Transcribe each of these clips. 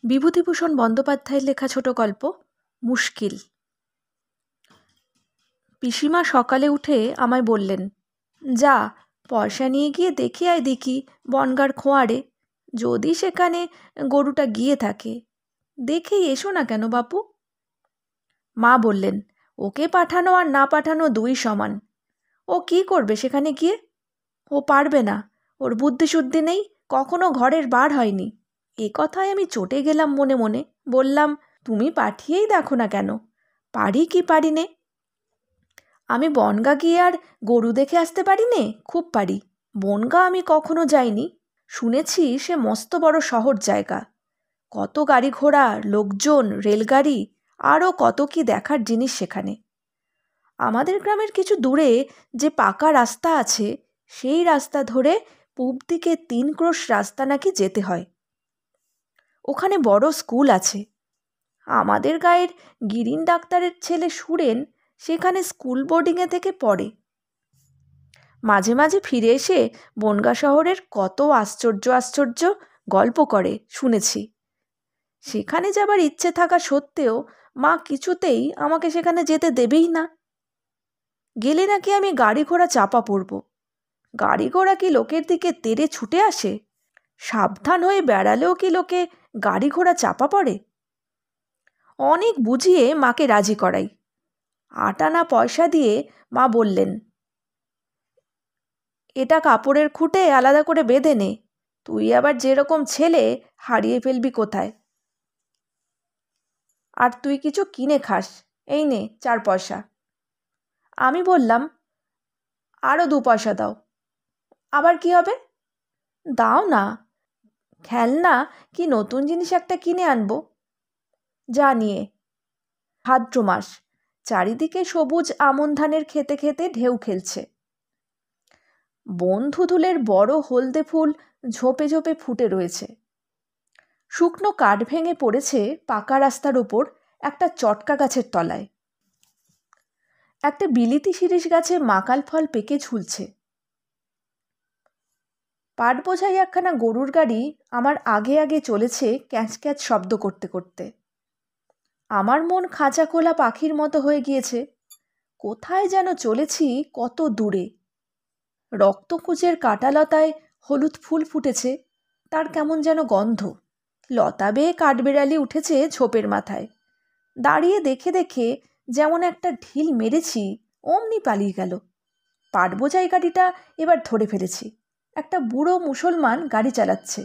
বিভূতিভূষণ বন্দ্যোপাধ্যায়ের লেখা ছোট গল্প মুশকিল। পিসিমা সকালে উঠে আমায় বললেন, যা পয়সা নিয়ে গিয়ে দেখে আয় দেখি বনগাঁর খোঁয়াড়ে, যদি সেখানে গরুটা গিয়ে থাকে। দেখেই এসো না কেন বাপু? মা বললেন, ওকে পাঠানো আর না পাঠানো দুই সমান। ও কি করবে সেখানে গিয়ে? ও পারবে না, ওর বুদ্ধিশুদ্ধি নেই, কখনো ঘরের বার হয়নি। এ কথায় আমি চটে গেলাম মনে মনে। বললাম, তুমি পাঠিয়েই দেখো না কেন, পারি কি পারি নে। আমি বনগাঁ গিয়ে আর গরু দেখে আসতে পারি নে? খুব পারি। বনগাঁ আমি কখনো যাইনি, শুনেছি সে মস্ত বড় শহর জায়গা, কত গাড়ি ঘোড়া, লোকজন, রেলগাড়ি, আরও কত কি দেখার জিনিস সেখানে। আমাদের গ্রামের কিছু দূরে যে পাকা রাস্তা আছে, সেই রাস্তা ধরে পূব দিকে 3 ক্রোশ রাস্তা নাকি যেতে হয়। ওখানে বড় স্কুল আছে। আমাদের গায়ের গিরিন ডাক্তারের ছেলে সুরেন সেখানে স্কুল বোর্ডিংয়ে থেকে পড়ে। মাঝে মাঝে ফিরে এসে বনগাঁ শহরের কত আশ্চর্য আশ্চর্য গল্প করে শুনেছি। সেখানে যাবার ইচ্ছে থাকা সত্ত্বেও মা কিছুতেই আমাকে সেখানে যেতে দেবেই না। গেলে নাকি আমি গাড়ি ঘোড়া চাপা পড়ব। গাড়ি ঘোড়া কি লোকের দিকে তেড়ে ছুটে আসে? সাবধান হয়ে বেড়ালেও কি লোকে গাড়ি ঘোড়া চাপা পড়ে? অনেক বুঝিয়ে মাকে রাজি করাই। 8 আনা পয়সা দিয়ে মা বললেন, এটা কাপড়ের খুঁটে আলাদা করে বেঁধে নে, তুই আবার যেরকম ছেলে হারিয়ে ফেলবি কোথায়। আর তুই কিছু কিনে খাস, এই নে 4 পয়সা। আমি বললাম, আরও 2 পয়সা দাও। আবার কি হবে? দাও না, খেলনা কি নতুন জিনিস একটা কিনে আনবো। যা নিয়ে। ভাদ্র মাস, চারিদিকে সবুজ আমন ধানের খেতে খেতে ঢেউ খেলছে। বনধুধুলের বড় হলদে ফুল ঝোপে ঝোপে ফুটে রয়েছে। শুকনো কাঠ ভেঙে পড়েছে পাকা রাস্তার ওপর একটা চটকা গাছের তলায়। একটা বিলিতি শিরীষ গাছে মাকাল ফল পেকে ঝুলছে। পাট বোঝাই একখানা গরুর গাড়ি আমার আগে আগে চলেছে ক্যাঁচ ক্যাঁচ শব্দ করতে করতে। আমার মন খাঁচা খোলা পাখির মতো হয়ে গিয়েছে। কোথায় যেন চলেছি, কত দূরে। রক্তকুচের কাঁটালতায় হলুদ ফুল ফুটেছে, তার কেমন যেন গন্ধ। লতা বেয়ে কাঠবেড়ালি উঠেছে ঝোপের মাথায়। দাঁড়িয়ে দেখে দেখে যেমন একটা ঢিল মেরেছি, অমনি পালিয়ে গেল। পাট বোঝাই গাড়িটা এবার ধরে ফেলেছি। একটা বুড়ো মুসলমান গাড়ি চালাচ্ছে।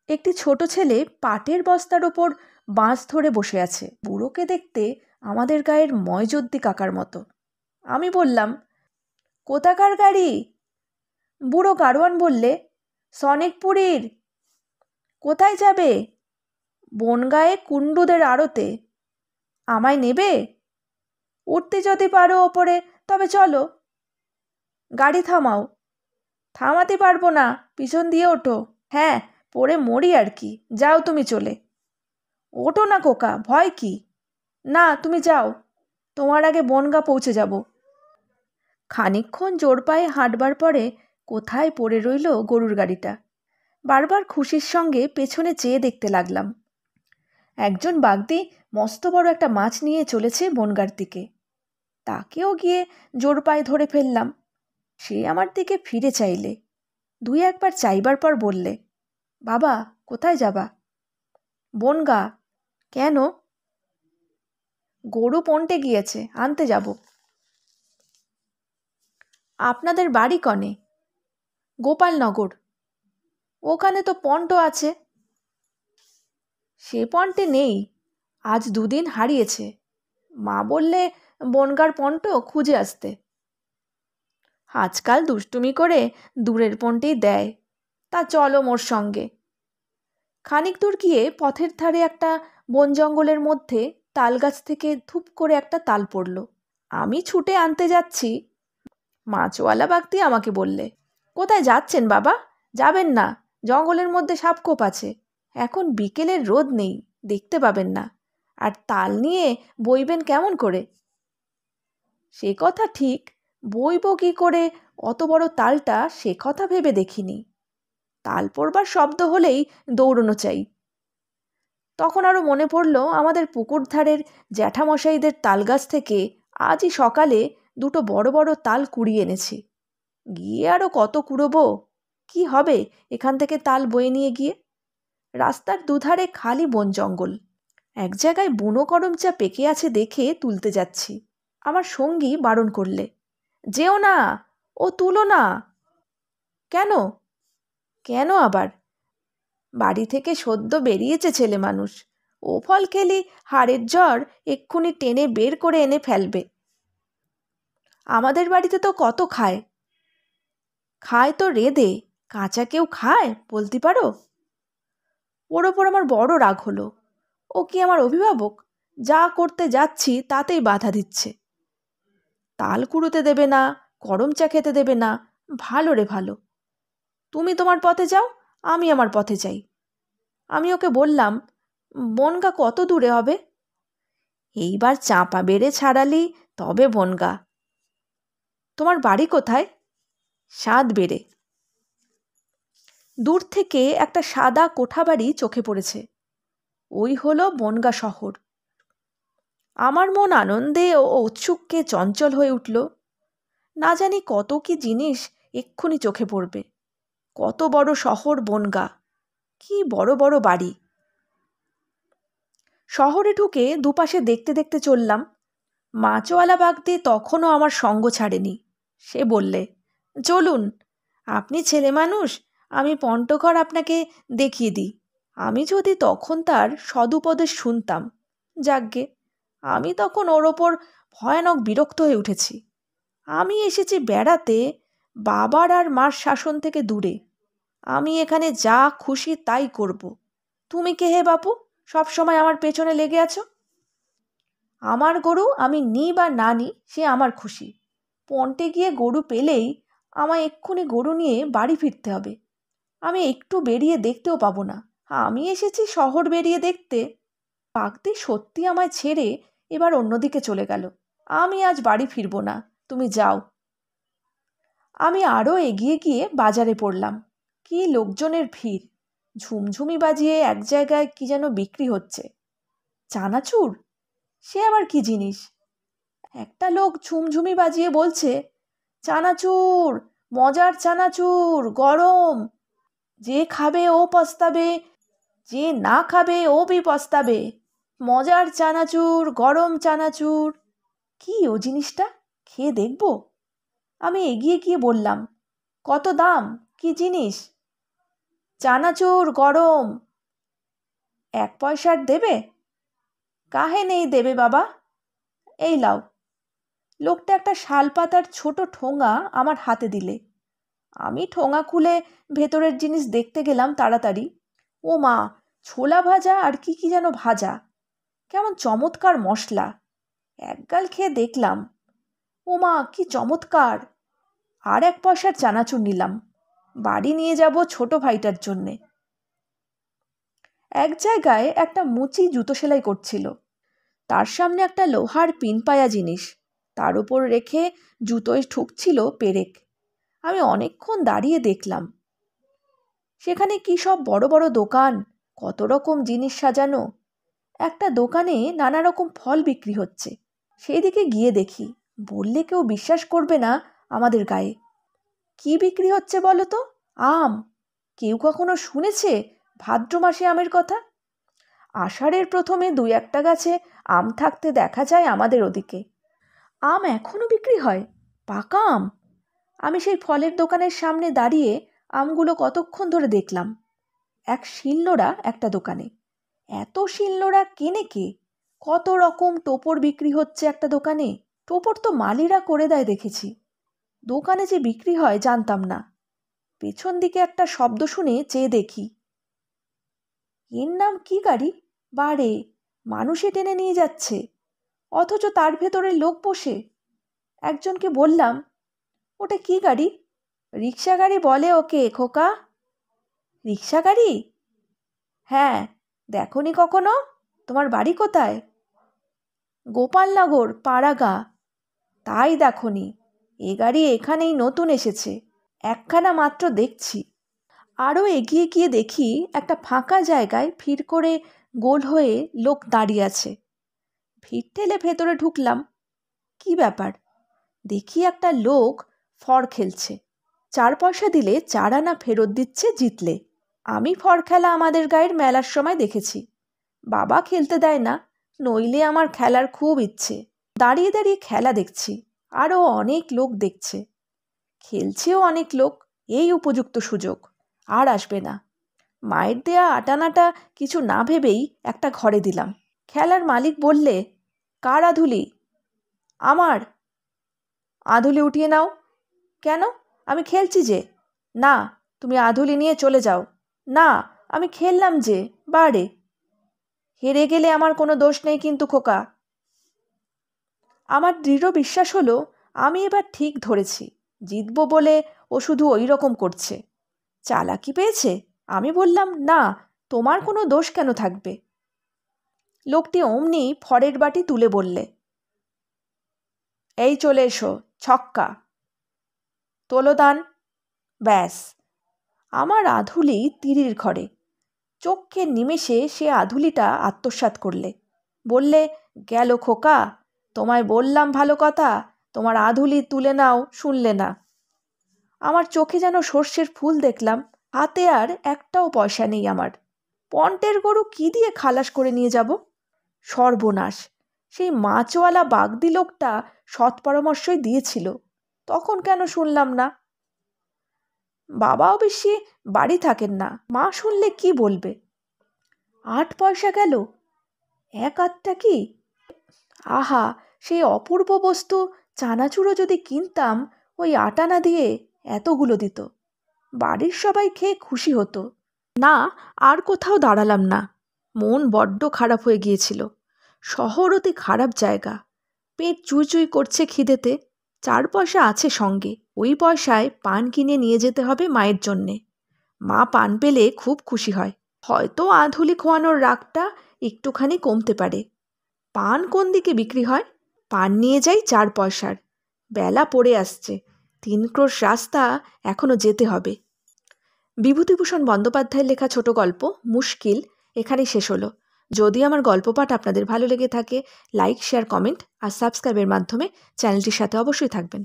একটি ছোট ছেলে পাটের বস্তার ওপর বাঁশ ধরে বসে আছে। বুড়োকে দেখতে আমাদের গায়ের ময়জদ্দি কাকার মতো। আমি বললাম, কোথাকার গাড়ি? বুড়ো গাড়োয়ান বললে, সনিকপুরীর। কোথায় যাবে? বনগাঁয়ে কুণ্ডুদের আড়তে। আমায় নেবে? উঠতে যদি পারো ওপরে তবে চলো। গাড়ি থামাও। থামাতে পারবো না, পিছন দিয়ে ওঠো। হ্যাঁ, পড়ে মরি আর কি, যাও তুমি চলে। ওঠো না খোকা, ভয় কি? না, তুমি যাও, তোমার আগে বনগাঁ পৌঁছে যাব। খানিকক্ষণ জোর পায়ে হাঁটবার পরে কোথায় পড়ে রইল গরুর গাড়িটা। বারবার খুশির সঙ্গে পেছনে চেয়ে দেখতে লাগলাম। একজন বাগদি মস্ত বড় একটা মাছ নিয়ে চলেছে বনগাঁর দিকে। তাকেও গিয়ে জোর পায়ে ধরে ফেললাম। সে আমার দিকে ফিরে চাইলে। 2-1 বার চাইবার পর বললে, বাবা কোথায় যাবা? বনগাঁ। কেন? গরু পন্টে গিয়েছে, আনতে যাব। আপনাদের বাড়ি কনে? গোপালনগর। ওখানে তো পন্ট আছে। সে পন্টে নেই, আজ 2 দিন হারিয়েছে। মা বললে বনগাঁর পন্ট খুঁজে আসতে। আজকাল দুষ্টুমি করে দূরের পন্টেই দেয়। তা চলো মোর সঙ্গে। খানিক দূর গিয়ে পথের ধারে একটা বন জঙ্গলের মধ্যে তাল গাছ থেকে ধুপ করে একটা তাল পড়ল। আমি ছুটে আনতে যাচ্ছি, মাছওয়ালা বাগদি আমাকে বললে, কোথায় যাচ্ছেন বাবা? যাবেন না, জঙ্গলের মধ্যে সাপখোপ আছে। এখন বিকেলের রোদ নেই, দেখতে পাবেন না। আর তাল নিয়ে বইবেন কেমন করে? সে কথা ঠিক, বইব কী করে অত বড় তালটা, সে কথা ভেবে দেখিনি। তাল পড়বার শব্দ হলেই দৌড়নো চাই। তখন আরও মনে পড়ল আমাদের পুকুর ধারের জ্যাঠামশাইদের তালগাছ থেকে আজই সকালে দুটো বড় বড় তাল কুড়িয়ে এনেছি। গিয়ে আরও কত কুড়োবো, কি হবে এখান থেকে তাল বয়ে নিয়ে গিয়ে। রাস্তার দুধারে খালি বন জঙ্গল। এক জায়গায় বুনো করমচা পেকে আছে দেখে তুলতে যাচ্ছি। আমার সঙ্গী বারণ করলে, যেও না, ও তুলো না। কেন? কেন আবার? বাড়ি থেকে সদ্য বেরিয়েছে ছেলে মানুষ, ও ফল খেলি হাড়ের জ্বর এক্ষুনি টেনে বের করে এনে ফেলবে। আমাদের বাড়িতে তো কত খায়। খায় তো রেঁধে, কাঁচা কেউ খায় বলতে পারো? ওর ওপর আমার বড় রাগ হলো। ও কি আমার অভিভাবক? যা করতে যাচ্ছি তাতেই বাধা দিচ্ছে। তাল কুড়োতে দেবে না, করমচা খেতে দেবে না, ভালো রে ভালো। তুমি তোমার পথে যাও, আমি আমার পথে যাই। আমি ওকে বললাম, বনগা কত দূরে হবে? এইবার চাপা বেড়ে ছাড়ালি তবে বনগা। তোমার বাড়ি কোথায়? সাত বেড়ে। দূর থেকে একটা সাদা কোঠাবাড়ি চোখে পড়েছে। ওই হলো বনগা শহর। আমার মন আনন্দে ও উৎসুককে চঞ্চল হয়ে উঠল। না জানি কত কি জিনিস এক্ষুনি চোখে পড়বে। কত বড় শহর বনগা, কি বড় বড় বাড়ি। শহরে ঢুকে দুপাশে দেখতে দেখতে চললাম। মাছওয়ালা বাগদি তখনও আমার সঙ্গ ছাড়েনি। সে বললে, চলুন, আপনি ছেলে মানুষ, আমি পন্টঘর আপনাকে দেখিয়ে দিই। আমি যদি তখন তার সদুপদেশ শুনতাম। যাকগে, আমি তখন ওর ওপর ভয়ানক বিরক্ত হয়ে উঠেছি। আমি এসেছি বেড়াতে, বাবার আর মার শাসন থেকে দূরে। আমি এখানে যা খুশি তাই করব। তুমি কে হে বাপু, সব সময় আমার পেছনে লেগে আছো? আমার গরু আমি নিই বা না নিই সে আমার খুশি। পন্টে গিয়ে গরু পেলেই আমায় এক্ষুনি গরু নিয়ে বাড়ি ফিরতে হবে। আমি একটু বেরিয়ে দেখতেও পাবো না। আমি এসেছি শহর বেরিয়ে দেখতে। বাগদি সত্যি আমায় ছেড়ে এবার অন্যদিকে চলে গেল। আমি আজ বাড়ি ফিরবো না, তুমি যাও। আমি আরও এগিয়ে গিয়ে বাজারে পড়লাম। কি লোকজনের ভিড়! ঝুমঝুমি বাজিয়ে এক জায়গায় কি যেন বিক্রি হচ্ছে। চানাচুর? সে আবার কি জিনিস? একটা লোক ঝুমঝুমি বাজিয়ে বলছে, চানাচুর, মজার চানাচুর, গরম, যে খাবে ও পস্তাবে, যে না খাবে ও বি পস্তাবে। মজার চানাচুর, গরম চানাচুর। কি ও জিনিসটা? খেয়ে দেখব? আমি এগিয়ে গিয়ে বললাম, কত দাম, কি জিনিস? চানাচুর গরম। 1 পয়সার দেবে? কাহে নেই দেবে বাবা, এই লাও। লোকটা একটা শালপাতার ছোট ঠোঙা আমার হাতে দিলে। আমি ঠোঙা খুলে ভেতরের জিনিস দেখতে গেলাম তাড়াতাড়ি। ও মা, ছোলা ভাজা আর কি কি যেন ভাজা, কেমন চমৎকার মশলা। একগাল খেয়ে দেখলাম, ও মা কি চমৎকার। আর 1 পয়সার চানাচুর নিলাম, বাড়ি নিয়ে যাব ছোট ভাইটার জন্যে। এক জায়গায় একটা মুচি জুতো সেলাই করছিল। তার সামনে একটা লোহার পিনপায়া জিনিস, তার উপর রেখে জুতোয় ঠুকছিল পেরেক। আমি অনেকক্ষণ দাঁড়িয়ে দেখলাম। সেখানে কি সব বড় বড় দোকান, কত রকম জিনিস সাজানো। একটা দোকানে নানা রকম ফল বিক্রি হচ্ছে। সেই দিকে গিয়ে দেখি, বললে কেউ বিশ্বাস করবে না আমাদের গায়ে। কি বিক্রি হচ্ছে বলো তো? আম। কেউ কখনো শুনেছে ভাদ্র মাসে আমের কথা? আষাঢ়ের প্রথমে 2-1টা গাছে আম থাকতে দেখা যায় আমাদের ওদিকে। আম এখনও বিক্রি হয়, পাকা আম। আমি সেই ফলের দোকানের সামনে দাঁড়িয়ে আমগুলো কতক্ষণ ধরে দেখলাম। এক শিলনোড়া একটা দোকানে। এত শিলনোড়া কেনে কে? কত রকম টোপর বিক্রি হচ্ছে একটা দোকানে। টোপর তো মালিরা করে দেয় দেখেছি, দোকানে যে বিক্রি হয় জানতাম না। পেছন দিকে একটা শব্দ শুনে চেয়ে দেখি, এর নাম কি গাড়ি? বারে, মানুষে টেনে নিয়ে যাচ্ছে, অথচ তার ভেতরে লোক বসে। একজনকে বললাম, ওটা কি গাড়ি? রিক্সা গাড়ি বলে ওকে খোকা। রিক্সা গাড়ি? হ্যাঁ, দেখোনি কখনো? তোমার বাড়ি কোথায়? গোপালনগর, পাড়াগা। তাই দেখোনি, এ গাড়ি এখানেই নতুন এসেছে, একখানা মাত্র দেখছি। আরও এগিয়ে গিয়ে দেখি একটা ফাঁকা জায়গায় ভিড় করে গোল হয়ে লোক দাঁড়িয়ে আছে। ভিড় ঠেলে ভেতরে ঢুকলাম। কি ব্যাপার, দেখি একটা লোক ফড় খেলছে। 4 পয়সা দিলে 4 আনা ফেরত দিচ্ছে জিতলে। আমি ফড় খেলা আমাদের গায়ের মেলার সময় দেখেছি। বাবা খেলতে দেয় না, নইলে আমার খেলার খুব ইচ্ছে। দাঁড়িয়ে দাঁড়িয়ে খেলা দেখছি, আরও অনেক লোক দেখছে। খেলছেও অনেক লোক। এই উপযুক্ত সুযোগ, আর আসবে না। মায়ের দেয়া আটানাটা কিছু না ভেবেই একটা ঘরে দিলাম। খেলার মালিক বললে, কার আধুলি? আমার। আধুলি উঠিয়ে নাও। কেন? আমি খেলছি যে। না, তুমি আধুলি নিয়ে চলে যাও। না, আমি খেললাম যে। বারে, হেরে গেলে আমার কোনো দোষ নেই কিন্তু খোকা। আমার দৃঢ় বিশ্বাস হলো আমি এবার ঠিক ধরেছি। জিতবো বলে ও শুধু ওই রকম করছে। চালাকি পেয়েছে? আমি বললাম, না, তোমার কোনো দোষ কেন থাকবে? লোকটি অমনি ফড়ের বাটি তুলে বললে, এই চলে এসো, ছক্কা, তোলো দান। ব্যাস, আমার আধুলি তীরের ঘরে। চক্ষের নিমেষে সে আধুলিটা আত্মসাৎ করলে। বললে, গেল খোকা, তোমায় বললাম ভালো কথা, তোমার আধুলি তুলে নাও, শুনলে না। আমার চোখে যেন সর্ষের ফুল দেখলাম। হাতে আর একটাও পয়সা নেই আমার। পন্টের গরু কি দিয়ে খালাস করে নিয়ে যাব? সর্বনাশ! সেই মাছওয়ালা বাগদি লোকটা সৎ পরামর্শই দিয়েছিল, তখন কেন শুনলাম না? বাবাও বেশি বাড়ি থাকেন না, মা শুনলে কি বলবে? 8 পয়সা গেল, 1 আধটা কি? আহা, সেই অপূর্ব বস্তু চানাচুরও যদি কিনতাম, ওই 8 আনা দিয়ে এতগুলো দিত। বাড়ির সবাই খেয়ে খুশি হতো। না, আর কোথাও দাঁড়ালাম না। মন বড্ড খারাপ হয়ে গিয়েছিল। শহর অতি খারাপ জায়গা। পেট চুই করছে খিদেতে। 4 পয়সা আছে সঙ্গে। ওই পয়সায় পান কিনে নিয়ে যেতে হবে মায়ের জন্যে। মা পান পেলে খুব খুশি হয়। হয়তো আধুলি খোয়ানোর রাগটা একটুখানি কমতে পারে। পান কোন দিকে বিক্রি হয়? পান নিয়ে যাই 4 পয়সার। বেলা পড়ে আসছে, 3 ক্রোশ রাস্তা এখনো যেতে হবে। বিভূতিভূষণ বন্দ্যোপাধ্যায়ের লেখা ছোট গল্প মুশকিল এখানেই শেষ হলো। যদি আমার গল্প পাঠ আপনাদের ভালো লেগে থাকে, লাইক, শেয়ার, কমেন্ট আর সাবস্ক্রাইবের মাধ্যমে চ্যানেলটির সাথে অবশ্যই থাকবেন।